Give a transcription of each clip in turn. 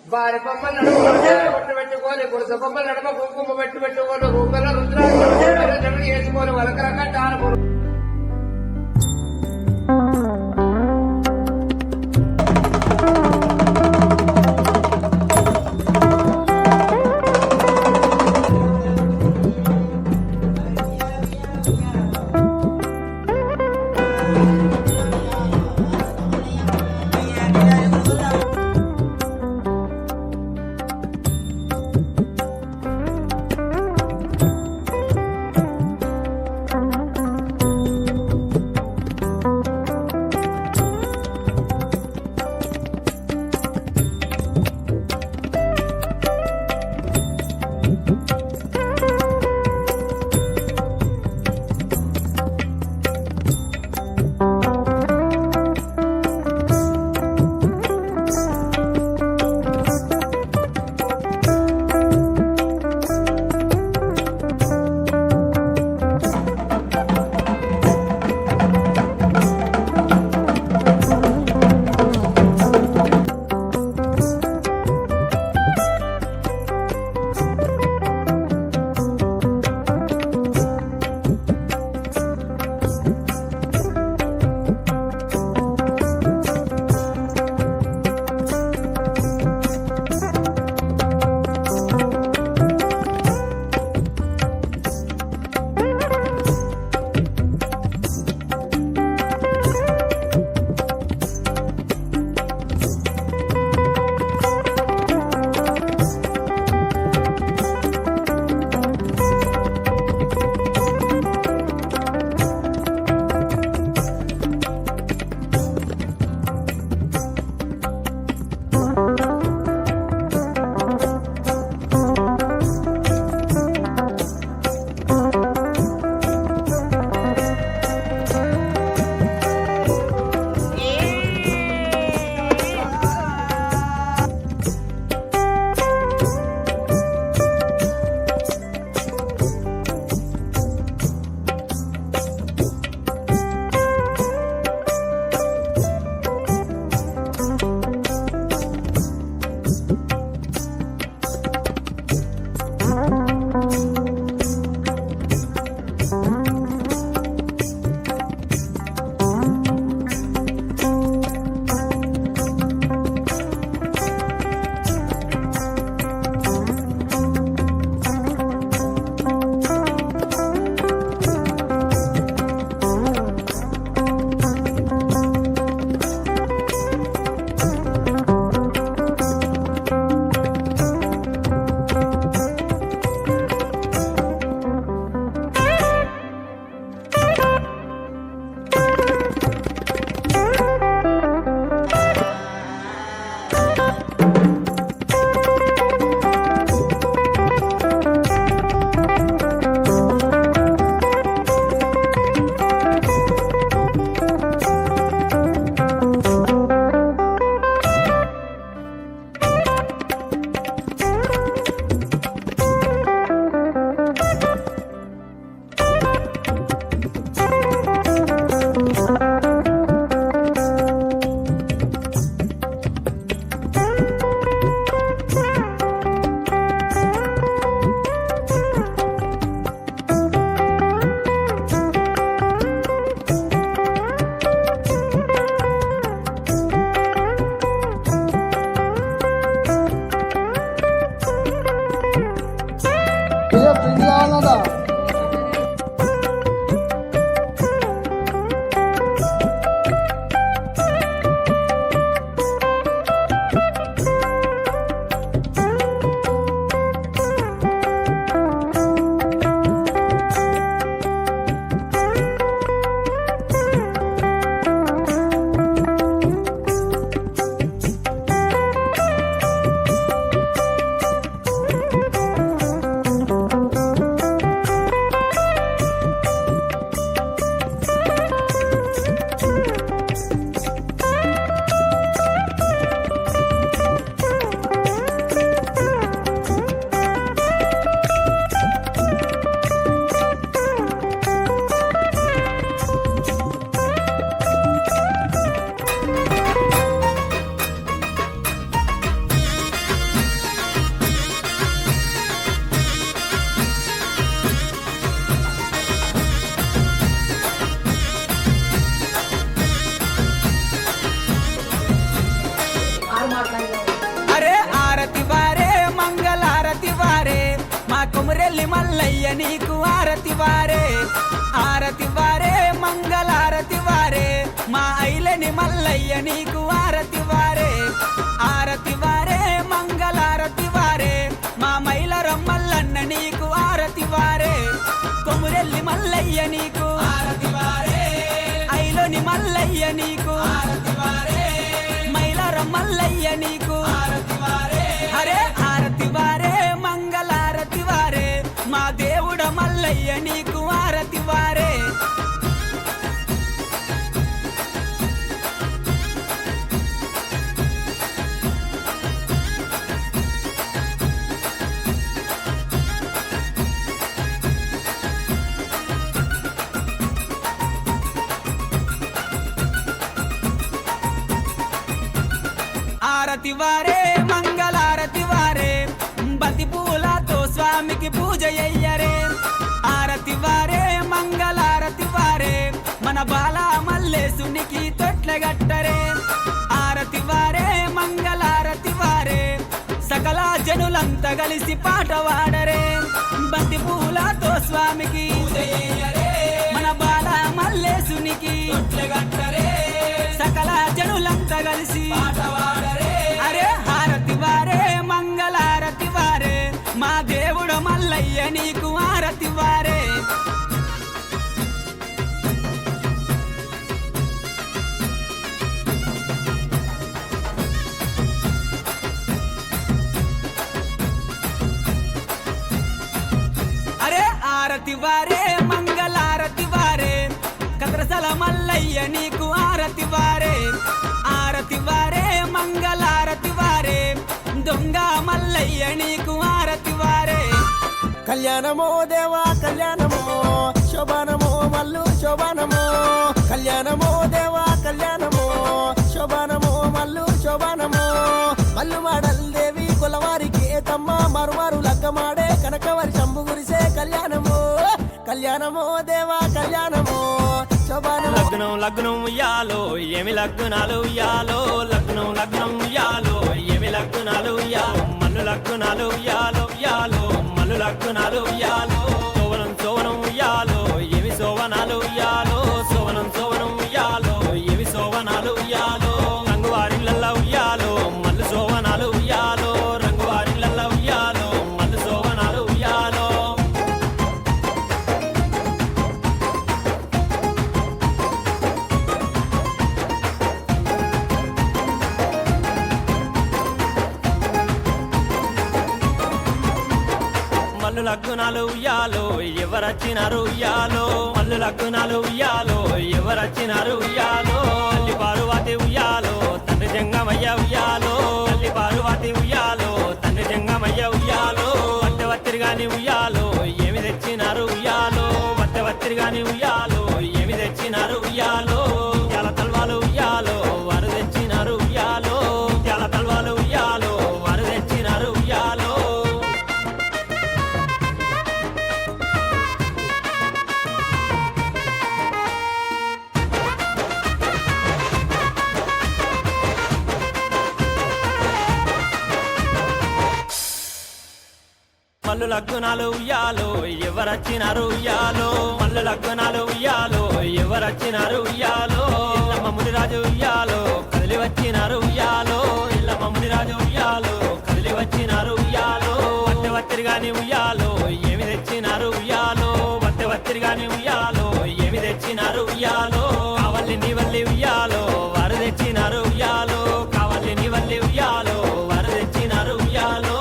వారి బొమ్మలు నడుమ పెట్టుకొని గుడిస బొమ్మలు నడుమ కుంకుమ పెట్టుకొని రూపంలో రుద్రాక్ష వేసుకొని వలకరకంటే ఆరు మల్లయ్య నీకు ఆరతి వారే, ఆరతి వారే మంగళారతి వారే, మా మైలర మల్లన్న నీకు ఆరతి వారే, కొమురెల్లి మల్లయ్య నీకు ఆరతి వారే, ఐలోని మల్లయ్య నీకు ఆరతి వారే, మైలర మల్లయ్య నీకు ఆరతి వారే, అరే ఆరతి వారే మంగళారతి వారే, మా దేవుడ మల్లయ్య నీకు ఆరతి వారే. ఆరతి వారే మంగళారతి వారే, బంతి పూలతో స్వామికి పూజ అయ్యరే, ఆరతి వారే మంగళారతి వారే, మన బాల మల్లేశునికి తొట్లగట్టరే, ఆరతి వారే మంగళారతి వారే, సకల జనులంతా కలిసి పాట వాడరే, బంతి పూలతో స్వామికి పూజ అయ్యరే, మన బాల మల్లేశునికి తొట్లగట్టరే, సకల జనులంతా కలిసి పాట వాడరే, అరే హారతి వారే మంగళారతి వారే, మా దేవుడు మల్లయ్య నీకు ఆరతి వారే. అరే ఆరతి వారే మంగళారతి వారే, కద్రసల మల్లయ్య నీకు ఆరతి వారే, ఆరతి వారే మంగళారతి వారే, దొంగ మల్లయ్య నీకు ఆరతి వారే. కళ్యాణమో దేవా కళ్యాణమో, శోభానమో మల్లు శోభానమో, కళ్యాణమో దేవా కళ్యాణమో, శోభానమో మల్లు శోభానమో, మల్లు మాడల్ దేవి కొలవారికి తమ్మ మరుమారు లగ్గమాడే కనకవరి శంభు గురిసే కళ్యాణమో, కళ్యాణమో దేవా కళ్యాణమో, శోభానమో. లగ్నం లగ్నం ఉయ్యాలో ఏమి లగ్నాలు ఉయ్యాలో, లగ్నం లగ్నం ఉయ్యాలో ఏమి లగ్నాలు ఉయ్యాలో, మల్లు లగ్నాలు ఉయ్యాలో ఉయ్యాలో, మల్లు లగ్నాలు ఉయ్యాలో, సోవనం సోవనం ఉయ్యాలో ఏమి శోభనాలు ఉయ్యాలో, సోవనం సోవనం ఉయ్యాలో ఏమి శోభనాలు ఉయ్యాలో, రంగువారిళ్ళల్లా ఉయ్యాలో మల్లు శోభనాలు ఉయ్యాలో, రంగువారిళ్ళల్లా ఉయ్యాలో మల్లు శోభనాలు ఉయ్యాలో. మల్లు లగ్నాలు ఉయ్యాలో ఎవరచ్చినారు ఉయ్యాలో, మల్లు లగ్నాలు ఉయ్యాలో ఎవరచ్చినారు ఉయ్యాలో, తల్లి పార్వతి ఉయ్యాలో తండ్రి జంగమయ్య ఉయ్యాలో, తల్లి పార్వతి ఉయ్యాలో తండ్రి జంగమయ్య ఉయ్యాలో, వత్తెవత్తిరిగాని ఉయ్యాలో ఏమి తెచ్చినారు ఉయ్యాలో, వత్తెవత్తిరిగాని ఉయ్యాలో ఏమి తెచ్చినారు ఉయ్యాలో, చాలా తల్వాలు ఉయ్యాలో వారు తెచ్చినారు ఉయ్యాలో, చాలా తల్వాలు ఉయ్యాలో వారు తెచ్చినారు ఉయ్యాలో. మల్లు లగ్నాలు ఉయ్యాలో ఎవరచ్చినారు ఉయ్యాలో, మల్లు లగ్నాలు ఉయ్యాలో ఎవరచ్చినారు ఉయ్యాలో, ఇల్లమ్మ మునిరాజు ఉయ్యాలో కదిలి వచ్చినారు ఉయ్యాలో, ఇల్లమ్మ మునిరాజు ఉయ్యాలో కదిలి వచ్చినారు ఉయ్యాలో, వత్తెవత్తిరిగాని ఉయ్యాలో ఏమి తెచ్చినారు ఉయ్యాలో, వత్తెవత్తిరిగాని ఉయ్యాలో ఏమి తెచ్చినారు ఉయ్యాలో, కావల్లి నీ వల్లి ఉయ్యాలో వారు తెచ్చినారు ఉయ్యాలో, కావల్లి నీ వల్లి ఉయ్యాలో వారు తెచ్చినారు ఉయ్యాలో.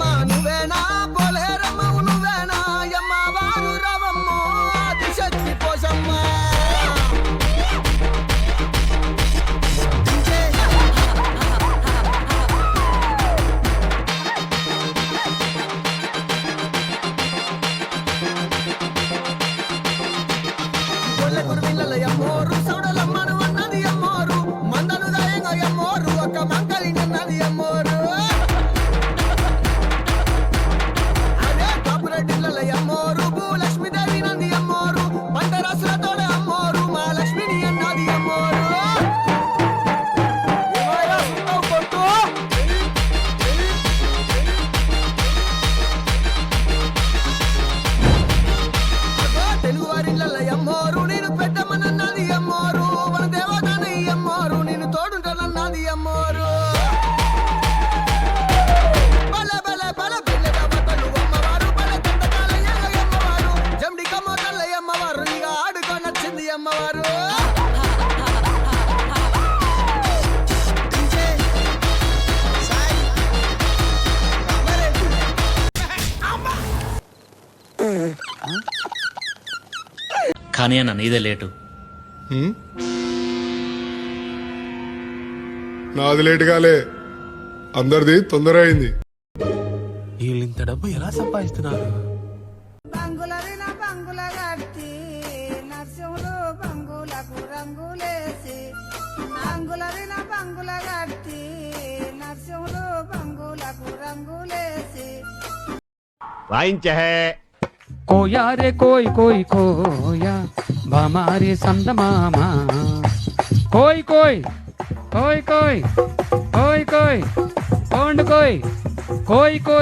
అమ్మ నువ్వేనా పోలేరమ్మ నువ్వేనా యమ్మ వారు రవమ్మ ఆదిశక్తి పోషమ్మ గొల్లె కురువిల్లల యమ్మోరు సౌడలమ్మను అన్నది యమ్మోరు మందలు దయంగా యమ్మోరు ఒక మంగళి నిన్నది యమ్మోరు అదే కాపురెడ్డిల్ల యమ్మోరు భూలక్ష్మీదేవి నంది యమ్మోరు పంటరాసులతోడ అమ్మోరు మా లక్ష్మిని అన్నది యమ్మోరు తెలుగు వారిళ్ళ యమ్మోరు నేను పెట్టమనన్నది యమ్మోరు మన దేవతని యమ్మోరు నేను తోడుంటానన్నది యమ్మోరు బల బల బల పిల్ల దేవతలు అమ్మవారు బల దండకాల యమ్మవారు జమ్డి కమ్మోతల్ల యమ్మవారు ఇక ఆడుకొనొచ్చింది యమ్మవారు కానీ అన్న నీదే లేటు. నాది లేట్ కాలే, అందరిది తొందర అయింది. వీళ్ళు ఇంత డబ్బు ఎలా సంపాదిస్తున్నారు? బంగులరిన బంగుల గట్టి నర్సింహులు బంగులకు రంగులేసి బంగులరిన బంగుల గట్టి నర్సింహులు బంగులకు రంగులేసి వాయించే కోయా రే కోయ్ కోయ్ కోయా బామారి సందమామా కోయ్ కోయ్ కోయ్ కోయ్ కోయ్ కోయ్ కోండ్ కోయ్ కోయ్ కోయ్